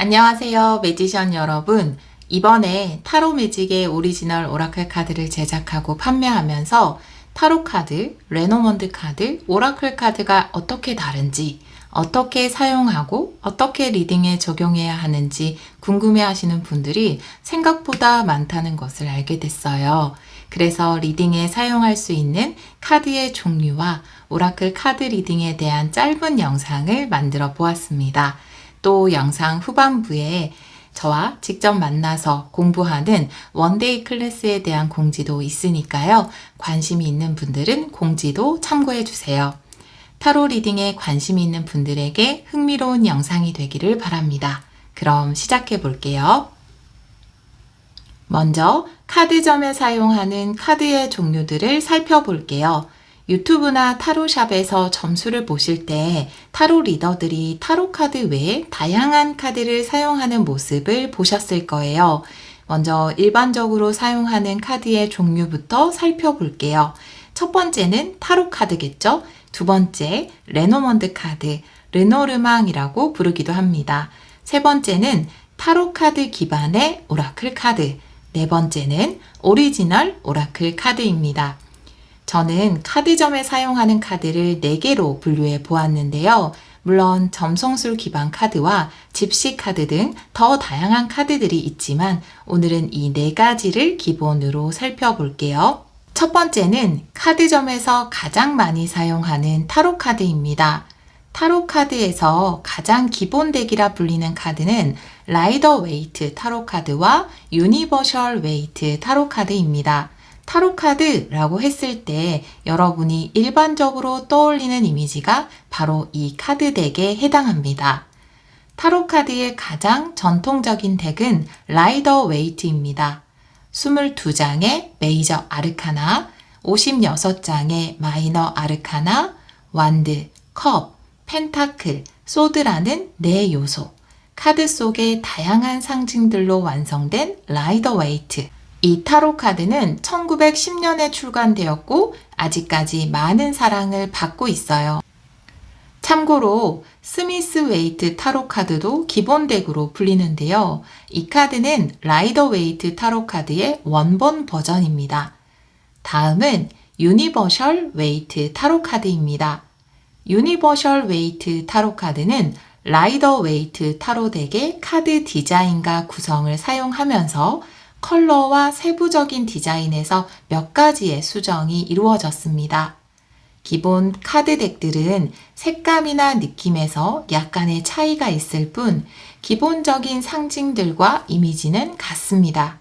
안녕하세요, 매지션 여러분. 이번에 타로 매직의 오리지널 오라클 카드를 제작하고 판매하면서 타로 카드, 레노먼드 카드, 오라클 카드가 어떻게 다른지, 어떻게 사용하고 어떻게 리딩에 적용해야 하는지 궁금해 하시는 분들이 생각보다 많다는 것을 알게 됐어요. 그래서 리딩에 사용할 수 있는 카드의 종류와 오라클 카드 리딩에 대한 짧은 영상을 만들어 보았습니다. 또 영상 후반부에 저와 직접 만나서 공부하는 원데이 클래스에 대한 공지도 있으니까요. 관심이 있는 분들은 공지도 참고해 주세요. 타로 리딩에 관심이 있는 분들에게 흥미로운 영상이 되기를 바랍니다. 그럼 시작해 볼게요. 먼저 카드점에 사용하는 카드의 종류들을 살펴볼게요. 유튜브나 타로샵에서 점수를 보실 때 타로 리더들이 타로 카드 외에 다양한 카드를 사용하는 모습을 보셨을 거예요. 먼저 일반적으로 사용하는 카드의 종류부터 살펴볼게요. 첫 번째는 타로 카드겠죠? 두 번째, 레노먼드 카드, 르노르망이라고 부르기도 합니다. 세 번째는 타로 카드 기반의 오라클 카드, 네 번째는 오리지널 오라클 카드입니다. 저는 카드점에 사용하는 카드를 4개로 분류해 보았는데요. 물론 점성술 기반 카드와 집시 카드 등 더 다양한 카드들이 있지만 오늘은 이 4가지를 기본으로 살펴볼게요. 첫 번째는 카드점에서 가장 많이 사용하는 타로 카드입니다. 타로 카드에서 가장 기본 덱이라 불리는 카드는 라이더 웨이트 타로 카드와 유니버셜 웨이트 타로 카드입니다. 타로 카드라고 했을 때 여러분이 일반적으로 떠올리는 이미지가 바로 이 카드 덱에 해당합니다. 타로 카드의 가장 전통적인 덱은 라이더 웨이트입니다. 22장의 메이저 아르카나, 56장의 마이너 아르카나, 완드, 컵, 펜타클, 소드라는 4요소, 카드 속의 다양한 상징들로 완성된 라이더 웨이트. 이 타로 카드는 1910년에 출간되었고 아직까지 많은 사랑을 받고 있어요. 참고로 스미스 웨이트 타로 카드도 기본 덱으로 불리는데요. 이 카드는 라이더 웨이트 타로 카드의 원본 버전입니다. 다음은 유니버셜 웨이트 타로 카드입니다. 유니버셜 웨이트 타로 카드는 라이더 웨이트 타로 덱의 카드 디자인과 구성을 사용하면서 컬러와 세부적인 디자인에서 몇 가지의 수정이 이루어졌습니다. 기본 카드 덱들은 색감이나 느낌에서 약간의 차이가 있을 뿐 기본적인 상징들과 이미지는 같습니다.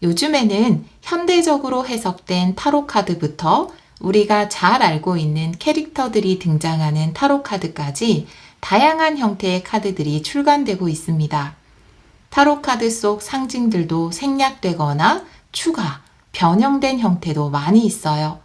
요즘에는 현대적으로 해석된 타로 카드부터 우리가 잘 알고 있는 캐릭터들이 등장하는 타로 카드까지 다양한 형태의 카드들이 출간되고 있습니다. 타로 카드 속 상징들도 생략되거나 추가, 변형된 형태도 많이 있어요.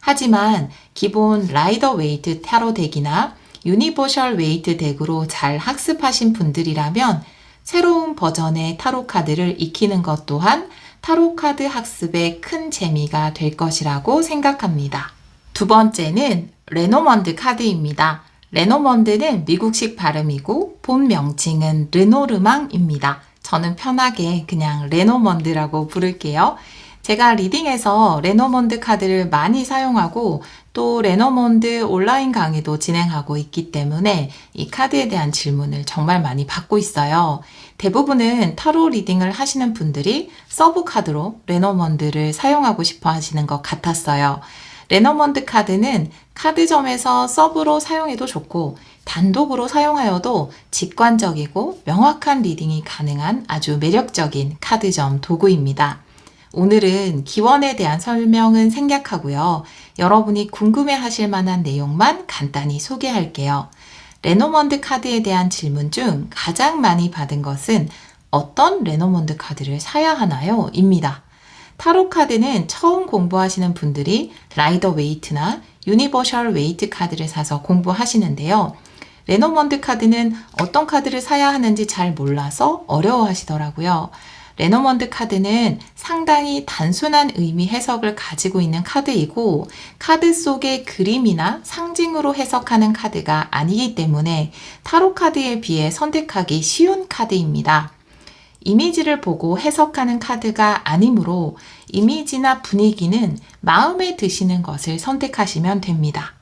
하지만 기본 라이더 웨이트 타로 덱이나 유니버셜 웨이트 덱으로 잘 학습하신 분들이라면 새로운 버전의 타로 카드를 익히는 것 또한 타로 카드 학습에 큰 재미가 될 것이라고 생각합니다. 두 번째는 레노먼드 카드입니다. 레노먼드는 미국식 발음이고 본 명칭은 르노르망입니다. 저는 편하게 그냥 레노먼드라고 부를게요. 제가 리딩에서 레노먼드 카드를 많이 사용하고 또 레노먼드 온라인 강의도 진행하고 있기 때문에 이 카드에 대한 질문을 정말 많이 받고 있어요. 대부분은 타로 리딩을 하시는 분들이 서브 카드로 레노먼드를 사용하고 싶어 하시는 것 같았어요. 레노먼드 카드는 카드점에서 서브로 사용해도 좋고 단독으로 사용하여도 직관적이고 명확한 리딩이 가능한 아주 매력적인 카드점 도구입니다. 오늘은 기원에 대한 설명은 생략하고요. 여러분이 궁금해 하실 만한 내용만 간단히 소개할게요. 레노먼드 카드에 대한 질문 중 가장 많이 받은 것은 어떤 레노먼드 카드를 사야 하나요? 입니다. 타로 카드는 처음 공부하시는 분들이 라이더 웨이트나 유니버셜 웨이트 카드를 사서 공부하시는데요. 레노먼드 카드는 어떤 카드를 사야 하는지 잘 몰라서 어려워하시더라고요. 레노먼드 카드는 상당히 단순한 의미 해석을 가지고 있는 카드이고 카드 속의 그림이나 상징으로 해석하는 카드가 아니기 때문에 타로 카드에 비해 선택하기 쉬운 카드입니다. 이미지를 보고 해석하는 카드가 아니므로 이미지나 분위기는 마음에 드시는 것을 선택하시면 됩니다.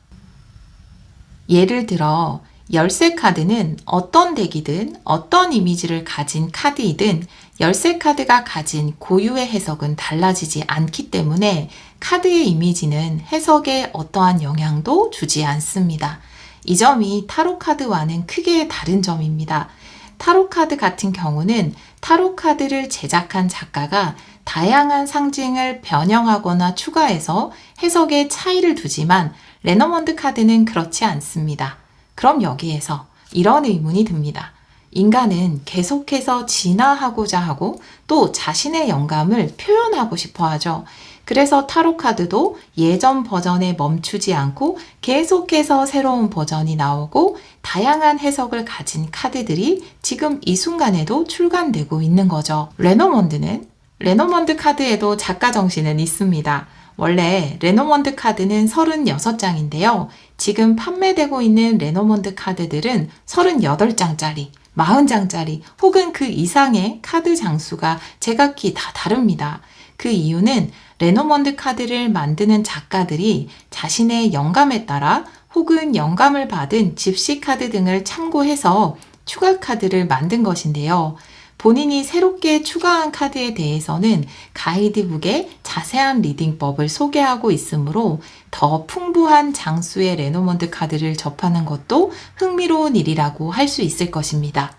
예를 들어 열쇠 카드는 어떤 덱이든 어떤 이미지를 가진 카드이든 열쇠 카드가 가진 고유의 해석은 달라지지 않기 때문에 카드의 이미지는 해석에 어떠한 영향도 주지 않습니다. 이 점이 타로 카드와는 크게 다른 점입니다. 타로 카드 같은 경우는 타로 카드를 제작한 작가가 다양한 상징을 변형하거나 추가해서 해석에 차이를 두지만 레노먼드 카드는 그렇지 않습니다. 그럼 여기에서 이런 의문이 듭니다. 인간은 계속해서 진화하고자 하고 또 자신의 영감을 표현하고 싶어 하죠. 그래서 타로 카드도 예전 버전에 멈추지 않고 계속해서 새로운 버전이 나오고 다양한 해석을 가진 카드들이 지금 이 순간에도 출간되고 있는 거죠. 레노먼드 카드에도 작가 정신은 있습니다. 원래 레노먼드 카드는 36장인데요. 지금 판매되고 있는 레노먼드 카드들은 38장짜리, 40장짜리 혹은 그 이상의 카드 장수가 제각기 다 다릅니다. 그 이유는 레노먼드 카드를 만드는 작가들이 자신의 영감에 따라 혹은 영감을 받은 집시 카드 등을 참고해서 추가 카드를 만든 것인데요. 본인이 새롭게 추가한 카드에 대해서는 가이드북에 자세한 리딩법을 소개하고 있으므로 더 풍부한 장수의 레노먼드 카드를 접하는 것도 흥미로운 일이라고 할 수 있을 것입니다.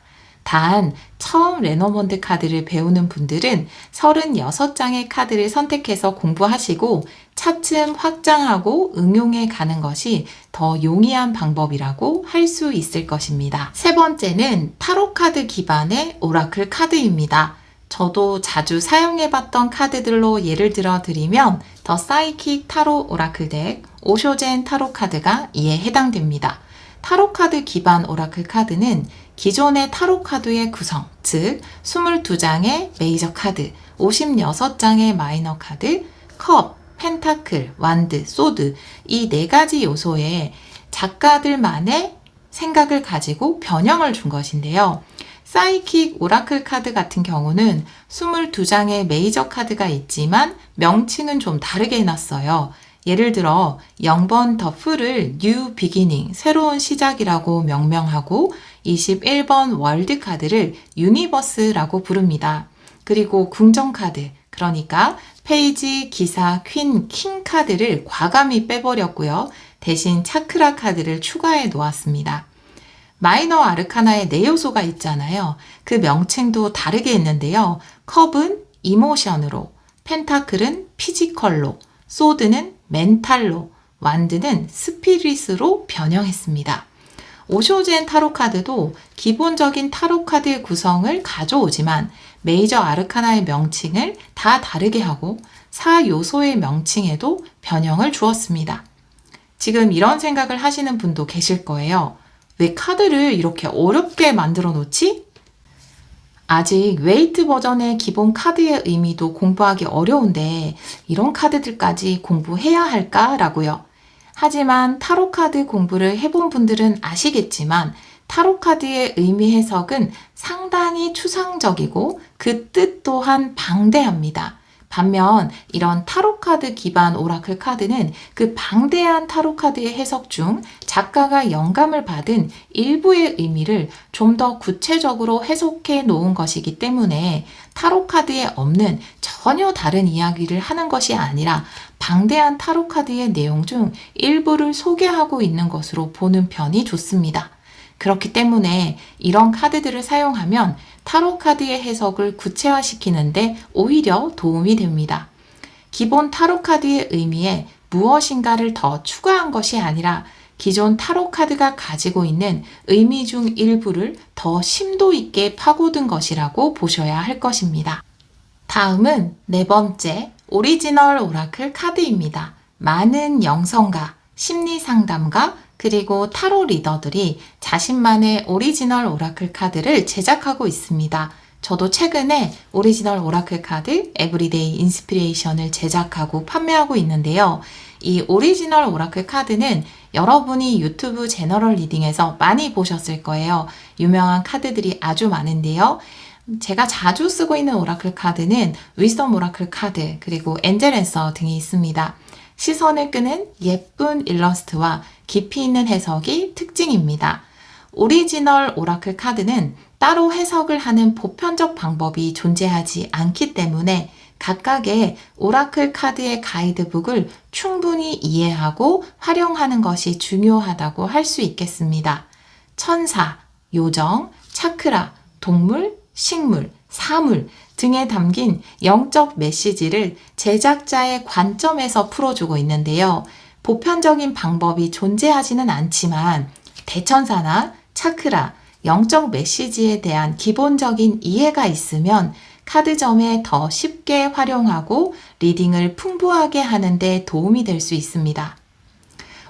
단, 처음 레노먼드 카드를 배우는 분들은 36장의 카드를 선택해서 공부하시고 차츰 확장하고 응용해 가는 것이 더 용이한 방법이라고 할 수 있을 것입니다. 세 번째는 타로 카드 기반의 오라클 카드입니다. 저도 자주 사용해봤던 카드들로 예를 들어 드리면 더 사이킥 타로 오라클 덱, 오쇼젠 타로 카드가 이에 해당됩니다. 타로 카드 기반 오라클 카드는 기존의 타로 카드의 구성, 즉 22장의 메이저 카드, 56장의 마이너 카드, 컵, 펜타클, 완드, 소드 이 네 가지 요소에 작가들만의 생각을 가지고 변형을 준 것인데요. 사이킥 오라클 카드 같은 경우는 22장의 메이저 카드가 있지만 명칭은 좀 다르게 해놨어요. 예를 들어 0번 더 풀을 New Beginning, 새로운 시작이라고 명명하고 21번 월드 카드를 유니버스라고 부릅니다. 그리고 궁정 카드, 그러니까 페이지, 기사, 퀸, 킹 카드를 과감히 빼버렸고요. 대신 차크라 카드를 추가해 놓았습니다. 마이너 아르카나의 네 요소가 있잖아요. 그 명칭도 다르게 했는데요. 컵은 이모션으로, 펜타클은 피지컬로, 소드는 멘탈로, 완드는 스피릿으로 변형했습니다. 오쇼젠 타로 카드도 기본적인 타로 카드의 구성을 가져오지만 메이저 아르카나의 명칭을 다 다르게 하고 4요소의 명칭에도 변형을 주었습니다. 지금 이런 생각을 하시는 분도 계실 거예요. 왜 카드를 이렇게 어렵게 만들어 놓지? 아직 웨이트 버전의 기본 카드의 의미도 공부하기 어려운데 이런 카드들까지 공부해야 할까라고요. 하지만 타로 카드 공부를 해본 분들은 아시겠지만 타로 카드의 의미 해석은 상당히 추상적이고 그 뜻 또한 방대합니다. 반면 이런 타로 카드 기반 오라클 카드는 그 방대한 타로 카드의 해석 중 작가가 영감을 받은 일부의 의미를 좀 더 구체적으로 해석해 놓은 것이기 때문에 타로 카드에 없는 전혀 다른 이야기를 하는 것이 아니라 방대한 타로 카드의 내용 중 일부를 소개하고 있는 것으로 보는 편이 좋습니다. 그렇기 때문에 이런 카드들을 사용하면 타로 카드의 해석을 구체화시키는데 오히려 도움이 됩니다. 기본 타로 카드의 의미에 무엇인가를 더 추가한 것이 아니라 기존 타로 카드가 가지고 있는 의미 중 일부를 더 심도 있게 파고든 것이라고 보셔야 할 것입니다. 다음은 네 번째 오리지널 오라클 카드입니다. 많은 영성가, 심리상담가, 그리고 타로 리더들이 자신만의 오리지널 오라클 카드를 제작하고 있습니다. 저도 최근에 오리지널 오라클 카드 에브리데이 인스피레이션을 제작하고 판매하고 있는데요. 이 오리지널 오라클 카드는 여러분이 유튜브 제너럴 리딩에서 많이 보셨을 거예요. 유명한 카드들이 아주 많은데요. 제가 자주 쓰고 있는 오라클 카드는 위즈덤 오라클 카드, 그리고 엔젤 앤서 등이 있습니다. 시선을 끄는 예쁜 일러스트와 깊이 있는 해석이 특징입니다. 오리지널 오라클 카드는 따로 해석을 하는 보편적 방법이 존재하지 않기 때문에 각각의 오라클 카드의 가이드북을 충분히 이해하고 활용하는 것이 중요하다고 할 수 있겠습니다. 천사, 요정, 차크라, 동물, 식물, 사물 등에 담긴 영적 메시지를 제작자의 관점에서 풀어주고 있는데요. 보편적인 방법이 존재하지는 않지만 대천사나 차크라, 영적 메시지에 대한 기본적인 이해가 있으면 카드점에 더 쉽게 활용하고 리딩을 풍부하게 하는 데 도움이 될 수 있습니다.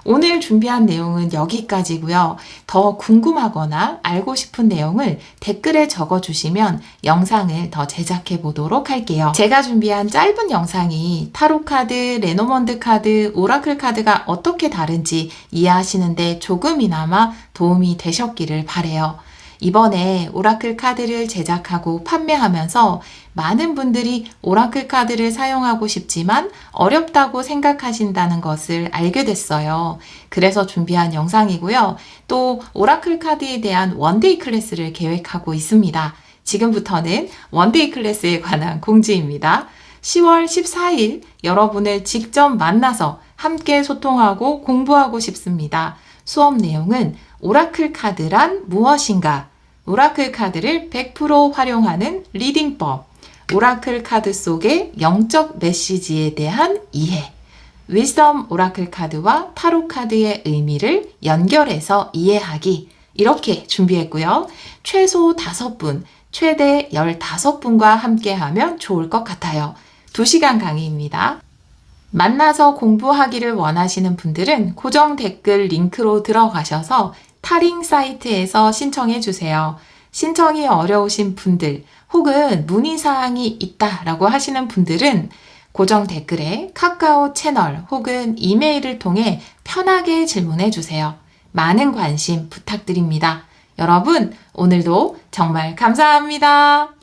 오늘 준비한 내용은 여기까지고요. 더 궁금하거나 알고 싶은 내용을 댓글에 적어주시면 영상을 더 제작해 보도록 할게요. 제가 준비한 짧은 영상이 타로 카드, 레노먼드 카드, 오라클 카드가 어떻게 다른지 이해하시는데 조금이나마 도움이 되셨기를 바라요. 이번에 오라클 카드를 제작하고 판매하면서 많은 분들이 오라클 카드를 사용하고 싶지만 어렵다고 생각하신다는 것을 알게 됐어요. 그래서 준비한 영상이고요. 또 오라클 카드에 대한 원데이 클래스를 계획하고 있습니다. 지금부터는 원데이 클래스에 관한 공지입니다. 10월 14일 여러분을 직접 만나서 함께 소통하고 공부하고 싶습니다. 수업 내용은 오라클 카드란 무엇인가? 오라클 카드를 100% 활용하는 리딩법, 오라클 카드 속의 영적 메시지에 대한 이해, 위즈덤 오라클 카드와 타로 카드의 의미를 연결해서 이해하기, 이렇게 준비했고요. 최소 5분, 최대 15분과 함께하면 좋을 것 같아요. 2시간 강의입니다. 만나서 공부하기를 원하시는 분들은 고정 댓글 링크로 들어가셔서 타링 사이트에서 신청해 주세요. 신청이 어려우신 분들 혹은 문의사항이 있다라고 하시는 분들은 고정 댓글에 카카오 채널 혹은 이메일을 통해 편하게 질문해 주세요. 많은 관심 부탁드립니다. 여러분, 오늘도 정말 감사합니다.